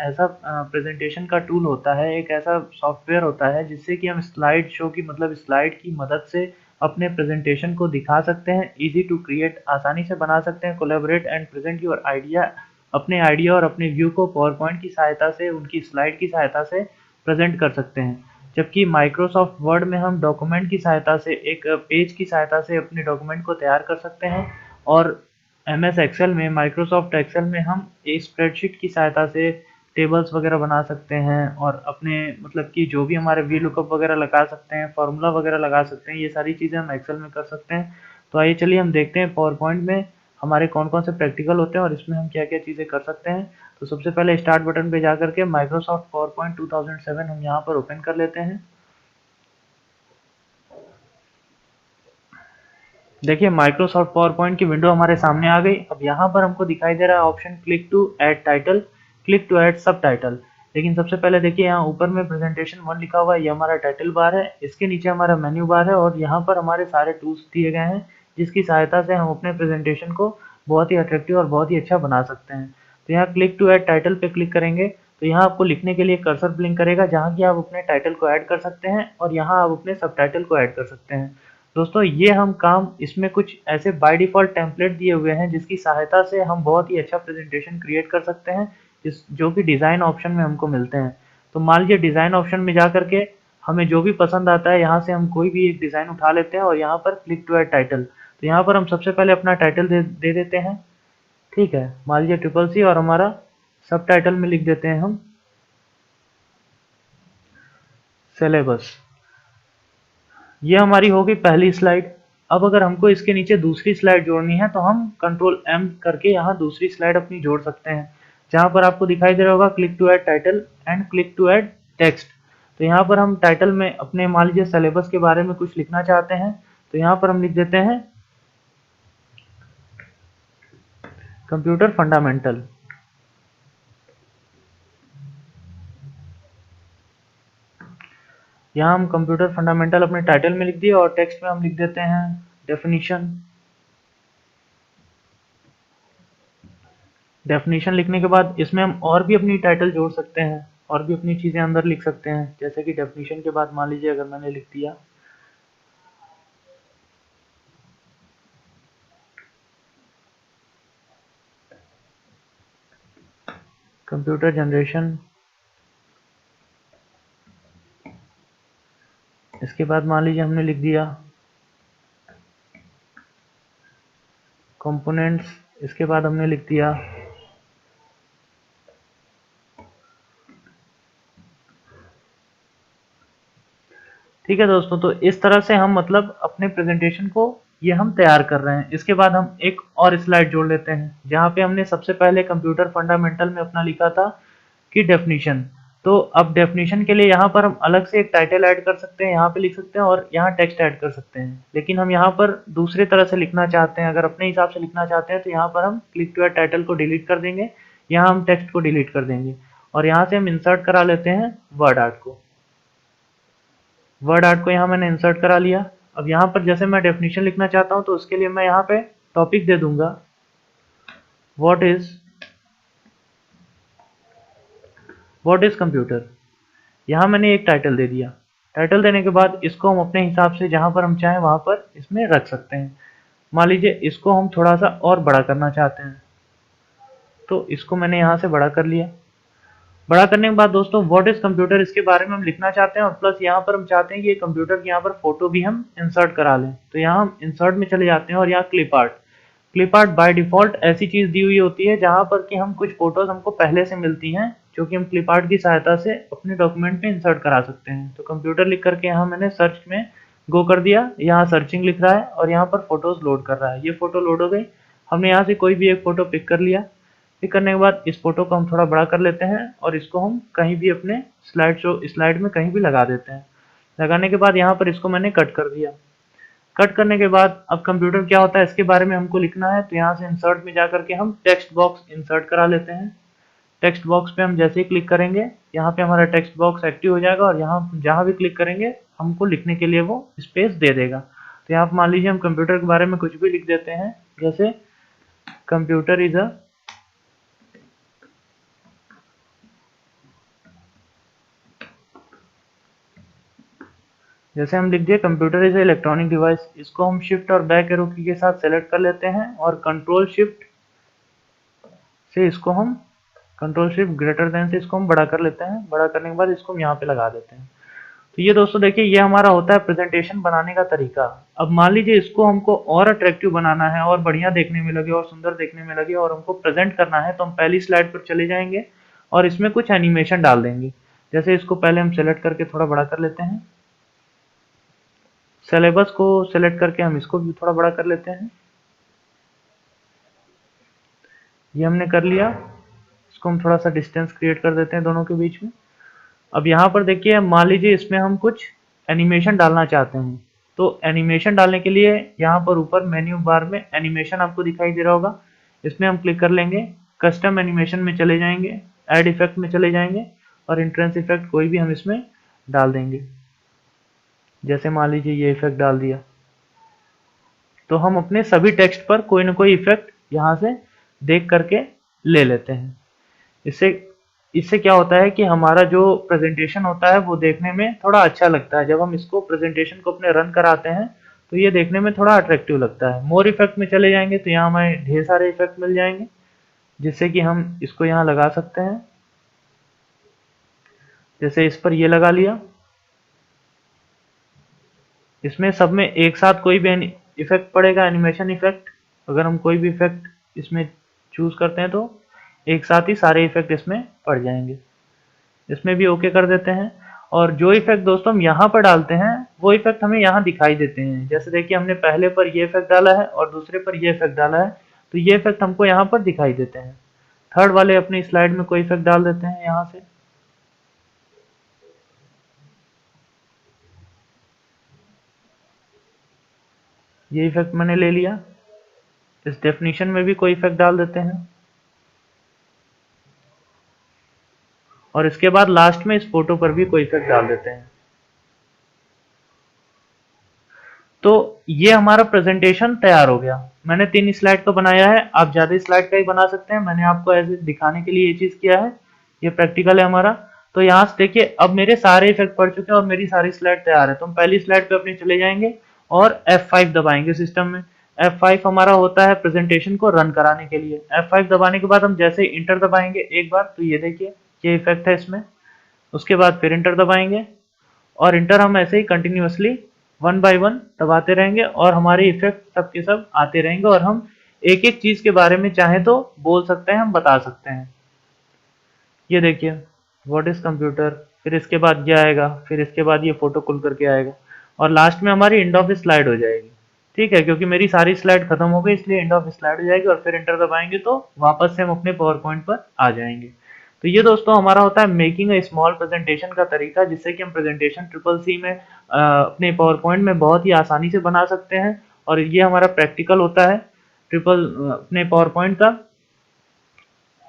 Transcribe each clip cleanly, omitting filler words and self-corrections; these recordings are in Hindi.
ऐसा प्रेजेंटेशन का टूल होता है, एक ऐसा सॉफ्टवेयर होता है जिससे कि हम स्लाइड शो की मतलब स्लाइड की मदद से अपने प्रेजेंटेशन को दिखा सकते हैं, इजी टू क्रिएट, आसानी से बना सकते हैं, collaborate and present your idea, अपने आइडिया और अपने व्यू को पावर पॉइंट की सहायता से, उनकी स्लाइड की सहायता से प्रेजेंट कर सकते हैं। जबकि माइक्रोसॉफ्ट वर्ड में हम डॉक्यूमेंट की सहायता से, एक पेज की सहायता से अपने डॉक्यूमेंट को तैयार कर सकते हैं। और एमएस एक्सेल में, माइक्रोसॉफ्ट एक्सेल में हम एक स्प्रेडशीट की सहायता से टेबल्स वगैरह बना सकते हैं और अपने मतलब कि जो भी हमारे वी लुकअप वगैरह लगा सकते हैं, फार्मूला वगैरह लगा सकते हैं, ये सारी चीज़ें हम एक्सेल में कर सकते हैं। तो आइए चलिए हम देखते हैं पावर पॉइंट में हमारे कौन कौन से प्रैक्टिकल होते हैं और इसमें हम क्या क्या चीज़ें कर सकते हैं। तो सबसे पहले स्टार्ट बटन पे जा करके माइक्रोसॉफ्ट पावर पॉइंट 2007 हम यहाँ पर ओपन कर लेते हैं। देखिए माइक्रोसॉफ्ट पावर पॉइंट की विंडो हमारे सामने आ गई। अब यहाँ पर हमको दिखाई दे रहा है option click to add title, click to add subtitle. लेकिन सबसे पहले देखिए यहाँ ऊपर में प्रेजेंटेशन 1 लिखा हुआ है, ये हमारा टाइटल बार है, इसके नीचे हमारा मेन्यू बार है और यहाँ पर हमारे सारे टूल्स दिए गए हैं जिसकी सहायता से हम अपने प्रेजेंटेशन को बहुत ही अट्रैक्टिव और बहुत ही अच्छा बना सकते हैं। तो यहाँ क्लिक टू ऐड टाइटल पे क्लिक करेंगे तो यहाँ आपको लिखने के लिए कर्सर ब्लिंक करेगा जहाँ की आप अपने टाइटल को ऐड कर सकते हैं और यहाँ आप अपने सब टाइटल को ऐड कर सकते हैं। दोस्तों ये हम काम इसमें कुछ ऐसे बाय डिफ़ॉल्ट टेम्पलेट दिए हुए हैं जिसकी सहायता से हम बहुत ही अच्छा प्रेजेंटेशन क्रिएट कर सकते हैं, जो कि डिज़ाइन ऑप्शन में हमको मिलते हैं। तो मान लीजिए डिज़ाइन ऑप्शन में जा करके हमें जो भी पसंद आता है यहाँ से हम कोई भी एक डिज़ाइन उठा लेते हैं और यहाँ पर क्लिक टू ऐड टाइटल। तो यहाँ पर हम सबसे पहले अपना टाइटल दे देते हैं। ठीक है, मान लीजिए ट्रिपल सी और हमारा सब टाइटल में लिख देते हैं हम सिलेबस। ये हमारी होगी पहली स्लाइड। अब अगर हमको इसके नीचे दूसरी स्लाइड जोड़नी है तो हम कंट्रोल एम करके यहाँ दूसरी स्लाइड अपनी जोड़ सकते हैं, जहाँ पर आपको दिखाई दे रहा होगा click to add title and click to add text. तो यहाँ पर हम टाइटल में अपने मान लीजिए सिलेबस के बारे में कुछ लिखना चाहते हैं तो यहाँ पर हम लिख देते हैं कंप्यूटर फंडामेंटल। यहाँ हम कंप्यूटर फंडामेंटल अपने टाइटल में लिख दिए और टेक्स्ट में हम लिख देते हैं डेफिनेशन। डेफिनेशन लिखने के बाद इसमें हम और भी अपनी टाइटल जोड़ सकते हैं और भी अपनी चीज़ें अंदर लिख सकते हैं, जैसे कि डेफिनेशन के बाद मान लीजिए अगर मैंने लिख दिया कंप्यूटर जनरेशन, इसके बाद मान लीजिए हमने लिख दिया कंपोनेंट्स, इसके बाद हमने लिख दिया ठीक है दोस्तों। तो इस तरह से हम मतलब अपने प्रेजेंटेशन को ये हम तैयार कर रहे हैं। इसके बाद हम एक और स्लाइड जोड़ लेते हैं जहाँ पे हमने सबसे पहले कंप्यूटर फंडामेंटल में अपना लिखा था कि डेफिनेशन। तो अब डेफिनेशन के लिए यहाँ पर हम अलग से एक टाइटल ऐड कर सकते हैं, यहाँ पे लिख सकते हैं और यहाँ टेक्स्ट ऐड कर सकते हैं। लेकिन हम यहाँ पर दूसरे तरह से लिखना चाहते हैं, अगर अपने हिसाब से लिखना चाहते हैं तो यहाँ पर हम क्लिक टू ऐड टाइटल को डिलीट कर देंगे, यहाँ हम टेक्स्ट को डिलीट कर देंगे और यहाँ से हम इंसर्ट करा लेते हैं वर्ड आर्ट को। वर्ड आर्ट को यहाँ मैंने इंसर्ट करा लिया। अब यहाँ पर जैसे मैं डेफिनेशन लिखना चाहता हूँ तो उसके लिए मैं यहाँ पे टॉपिक दे दूंगा व्हाट इज कंप्यूटर। यहाँ मैंने एक टाइटल दे दिया। टाइटल देने के बाद इसको हम अपने हिसाब से जहाँ पर हम चाहें वहाँ पर इसमें रख सकते हैं। मान लीजिए इसको हम थोड़ा सा और बड़ा करना चाहते हैं तो इसको मैंने यहाँ से बड़ा कर लिया। बड़ा करने के बाद दोस्तों व्हाट इज कंप्यूटर इसके बारे में हम लिखना चाहते हैं और प्लस यहाँ पर हम चाहते हैं कि ये कंप्यूटर की यहाँ पर फोटो भी हम इंसर्ट करा लें। तो यहाँ हम इंसर्ट में चले जाते हैं और यहाँ clip art. Clip art by default ऐसी चीज दी हुई होती है जहाँ पर कि हम कुछ फोटोज हमको पहले से मिलती हैं जो कि हम क्लिप आर्ट की सहायता से अपने डॉक्यूमेंट में इंसर्ट करा सकते हैं। तो कंप्यूटर लिख करके यहाँ मैंने सर्च में गो कर दिया, यहाँ सर्चिंग लिख रहा है और यहाँ पर फोटोज लोड कर रहा है। ये फोटो लोड हो गई। हमने यहाँ से कोई भी एक फोटो पिक कर लिया। पिक करने के बाद इस फोटो को हम थोड़ा बड़ा कर लेते हैं और इसको हम कहीं भी अपने स्लाइड में कहीं भी लगा देते हैं। लगाने के बाद यहाँ पर इसको मैंने कट कर दिया। कट करने के बाद अब कंप्यूटर क्या होता है इसके बारे में हमको लिखना है, तो यहाँ से इंसर्ट में जाकर के हम टेक्स्ट बॉक्स इंसर्ट करा लेते हैं। टेक्स्ट बॉक्स पे हम जैसे ही क्लिक करेंगे यहाँ पे हमारा टेक्स्ट बॉक्स एक्टिव हो जाएगा और यहाँ जहाँ भी क्लिक करेंगे हमको लिखने के लिए वो स्पेस दे देगा। तो यहाँ मान लीजिए हम कंप्यूटर के बारे में कुछ भी लिख देते हैं, जैसे कंप्यूटर इज अ जैसे हम लिख दिए कंप्यूटर इज इलेक्ट्रॉनिक डिवाइस, इसको हम शिफ्ट और बैक एरो की के साथ सेलेक्ट कर लेते हैं और कंट्रोल शिफ्ट से इसको हम कंट्रोल शिफ्ट ग्रेटर देन से इसको हम बड़ा कर लेते हैं। बड़ा करने के बाद इसको हम यहाँ पे लगा देते हैं। तो ये दोस्तों देखिए, ये हमारा होता है प्रेजेंटेशन बनाने का तरीका। अब मान लीजिए इसको हमको और अट्रैक्टिव बनाना है और बढ़िया देखने में लगे और सुंदर देखने में लगे और हमको प्रेजेंट करना है, तो हम पहली स्लाइड पर चले जाएंगे और इसमें कुछ एनिमेशन डाल देंगे। जैसे इसको पहले हम सेलेक्ट करके थोड़ा बड़ा कर लेते हैं, सिलेबस को सेलेक्ट करके हम इसको भी थोड़ा बड़ा कर लेते हैं। ये हमने कर लिया। इसको हम थोड़ा सा डिस्टेंस क्रिएट कर देते हैं दोनों के बीच में। अब यहाँ पर देखिए, मान लीजिए इसमें हम कुछ एनिमेशन डालना चाहते हैं, तो एनिमेशन डालने के लिए यहाँ पर ऊपर मेन्यू बार में एनिमेशन आपको दिखाई दे रहा होगा, इसमें हम क्लिक कर लेंगे, कस्टम एनिमेशन में चले जाएंगे, ऐड इफेक्ट में चले जाएंगे और इंट्रेंस इफेक्ट कोई भी हम इसमें डाल देंगे। जैसे मान लीजिए ये इफेक्ट डाल दिया, तो हम अपने सभी टेक्स्ट पर कोई ना कोई इफेक्ट यहाँ से देख करके ले लेते हैं। इससे इससे क्या होता है कि हमारा जो प्रेजेंटेशन होता है वो देखने में थोड़ा अच्छा लगता है। जब हम इसको प्रेजेंटेशन को अपने रन कराते हैं तो ये देखने में थोड़ा अट्रैक्टिव लगता है। मोर इफेक्ट में चले जाएंगे तो यहाँ हमें ढेर सारे इफेक्ट मिल जाएंगे, जिससे कि हम इसको यहाँ लगा सकते हैं। जैसे इस पर ये लगा लिया। इसमें सब में एक साथ कोई भी इफेक्ट पड़ेगा, एनिमेशन इफेक्ट। अगर हम कोई भी इफेक्ट इसमें चूज करते हैं तो एक साथ ही सारे इफेक्ट इसमें पड़ जाएंगे। इसमें भी ओके कर देते हैं। और जो इफेक्ट दोस्तों हम यहाँ पर डालते हैं वो इफेक्ट हमें यहाँ दिखाई देते हैं। जैसे देखिए, हमने पहले पर ये इफेक्ट डाला है और दूसरे पर ये इफेक्ट डाला है, तो ये इफेक्ट हमको यहाँ पर दिखाई देते हैं। थर्ड वाले अपनी स्लाइड में कोई इफेक्ट डाल देते हैं यहाँ से। ये इफेक्ट मैंने ले लिया। इस डेफिनेशन में भी कोई इफेक्ट डाल देते हैं और इसके बाद लास्ट में इस फोटो पर भी कोई इफेक्ट डाल देते हैं। तो ये हमारा प्रेजेंटेशन तैयार हो गया। मैंने 3 स्लाइड का बनाया है, आप ज्यादा स्लाइड का ही बना सकते हैं। मैंने आपको ऐसे दिखाने के लिए ये चीज किया है। ये प्रैक्टिकल है हमारा। तो यहाँ से देखिए, अब मेरे सारे इफेक्ट पड़ चुके हैं और मेरी सारी स्लाइड तैयार है। तो हम पहली स्लाइड पे अपने चले जाएंगे और F5 दबाएंगे सिस्टम में। F5 हमारा होता है प्रेजेंटेशन को रन कराने के लिए। F5 दबाने के बाद हम जैसे इंटर दबाएंगे एक बार, तो ये देखिए ये इफेक्ट है इसमें। उसके बाद फिर इंटर दबाएंगे और इंटर हम ऐसे ही कंटिन्यूअसली 1 बाय 1 दबाते रहेंगे और हमारे इफेक्ट सब के सब आते रहेंगे और हम एक एक चीज के बारे में चाहे तो बोल सकते हैं, हम बता सकते हैं। ये देखिए, व्हाट इज कंप्यूटर, फिर इसके बाद ये आएगा, फिर इसके बाद ये फोटो खुल करके आएगा और लास्ट में हमारी एंड ऑफ स्लाइड हो जाएगी। ठीक है, क्योंकि मेरी सारी स्लाइड खत्म हो गई इसलिए एंड ऑफ स्लाइड हो जाएगी और फिर एंटर दबाएंगे तो वापस से हम अपने पावर पॉइंट पर आ जाएंगे। तो ये दोस्तों हमारा होता है मेकिंग अ स्मॉल प्रेजेंटेशन का तरीका, जिससे कि हम प्रेजेंटेशन ट्रिपल सी में अपने पावर पॉइंट में बहुत ही आसानी से बना सकते हैं। और ये हमारा प्रैक्टिकल होता है ट्रिपल अपने पावर पॉइंट का।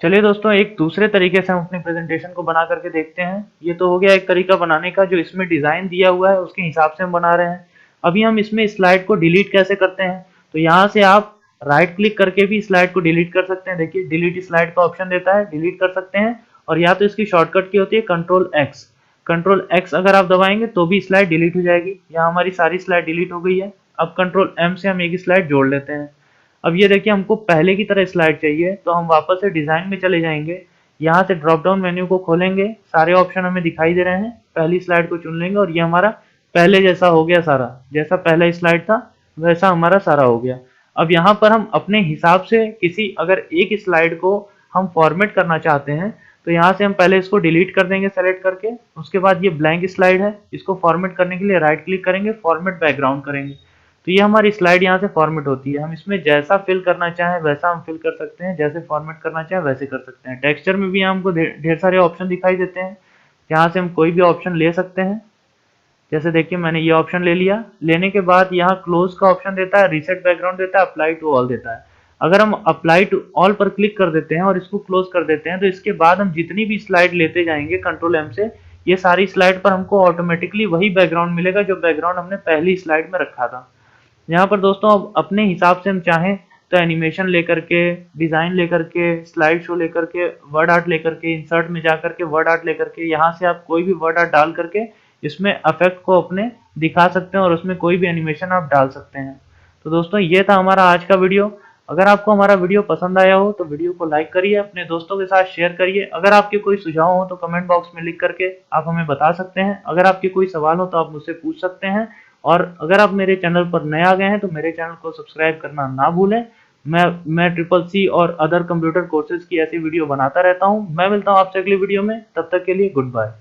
चलिए दोस्तों, एक दूसरे तरीके से हम अपने प्रेजेंटेशन को बना करके देखते हैं। ये तो हो गया एक तरीका बनाने का, जो इसमें डिजाइन दिया हुआ है उसके हिसाब से हम बना रहे हैं। अभी हम इसमें स्लाइड को डिलीट कैसे करते हैं, तो यहाँ से आप राइट क्लिक करके भी स्लाइड को डिलीट कर सकते हैं। देखिए, डिलीट स्लाइड का ऑप्शन देता है, डिलीट कर सकते हैं। और या तो इसकी शॉर्टकट की होती है कंट्रोल एक्स। कंट्रोल एक्स अगर आप दबाएंगे तो भी स्लाइड डिलीट हो जाएगी। यहाँ हमारी सारी स्लाइड डिलीट हो गई है। अब कंट्रोल एम से हम एक स्लाइड जोड़ लेते हैं। अब ये देखिए, हमको पहले की तरह स्लाइड चाहिए, तो हम वापस से डिजाइन में चले जाएंगे। यहाँ से ड्रॉप डाउन मेन्यू को खोलेंगे, सारे ऑप्शन हमें दिखाई दे रहे हैं। पहली स्लाइड को चुन लेंगे और ये हमारा पहले जैसा हो गया सारा। जैसा पहला स्लाइड था वैसा हमारा सारा हो गया। अब यहाँ पर हम अपने हिसाब से किसी अगर एक स्लाइड को हम फॉर्मेट करना चाहते हैं, तो यहाँ से हम पहले इसको डिलीट कर देंगे सेलेक्ट करके। उसके बाद ये ब्लैंक स्लाइड है, इसको फॉर्मेट करने के लिए राइट क्लिक करेंगे, फॉर्मेट बैकग्राउंड करेंगे। तो ये हमारी स्लाइड यहाँ से फॉर्मेट होती है। हम इसमें जैसा फिल करना चाहें वैसा हम फिल कर सकते हैं, जैसे फॉर्मेट करना चाहें वैसे कर सकते हैं। टेक्सचर में भी हमको ढेर सारे ऑप्शन दिखाई देते हैं, यहाँ से हम कोई भी ऑप्शन ले सकते हैं। जैसे देखिए, मैंने ये ऑप्शन ले लिया। लेने के बाद यहाँ क्लोज का ऑप्शन देता है, रीसेट बैकग्राउंड देता है, अप्लाई टू ऑल देता है। अगर हम अप्लाई टू ऑल पर क्लिक कर देते हैं और इसको क्लोज कर देते हैं, तो इसके बाद हम जितनी भी स्लाइड लेते जाएंगे कंट्रोल एम से, ये सारी स्लाइड पर हमको ऑटोमेटिकली वही बैकग्राउंड मिलेगा जो बैकग्राउंड हमने पहली स्लाइड में रखा था। यहाँ पर दोस्तों अब अपने हिसाब से हम चाहें तो एनिमेशन लेकर के, डिजाइन लेकर के, स्लाइड शो लेकर के, वर्ड आर्ट लेकर के, इंसर्ट में जाकर के वर्ड आर्ट लेकर के, यहाँ से आप कोई भी वर्ड आर्ट डाल करके इसमें इफेक्ट को अपने दिखा सकते हैं और उसमें कोई भी एनिमेशन आप डाल सकते हैं। तो दोस्तों ये था हमारा आज का वीडियो। अगर आपको हमारा वीडियो पसंद आया हो तो वीडियो को लाइक करिए, अपने दोस्तों के साथ शेयर करिए। अगर आपके कोई सुझाव हो तो कमेंट बॉक्स में लिख करके आप हमें बता सकते हैं। अगर आपके कोई सवाल हो तो आप मुझसे पूछ सकते हैं। और अगर आप मेरे चैनल पर नए आ गए हैं तो मेरे चैनल को सब्सक्राइब करना ना भूलें। मैं ट्रिपल सी और अदर कंप्यूटर कोर्सेज की ऐसी वीडियो बनाता रहता हूँ। मैं मिलता हूँ आपसे अगली वीडियो में, तब तक के लिए गुड बाय।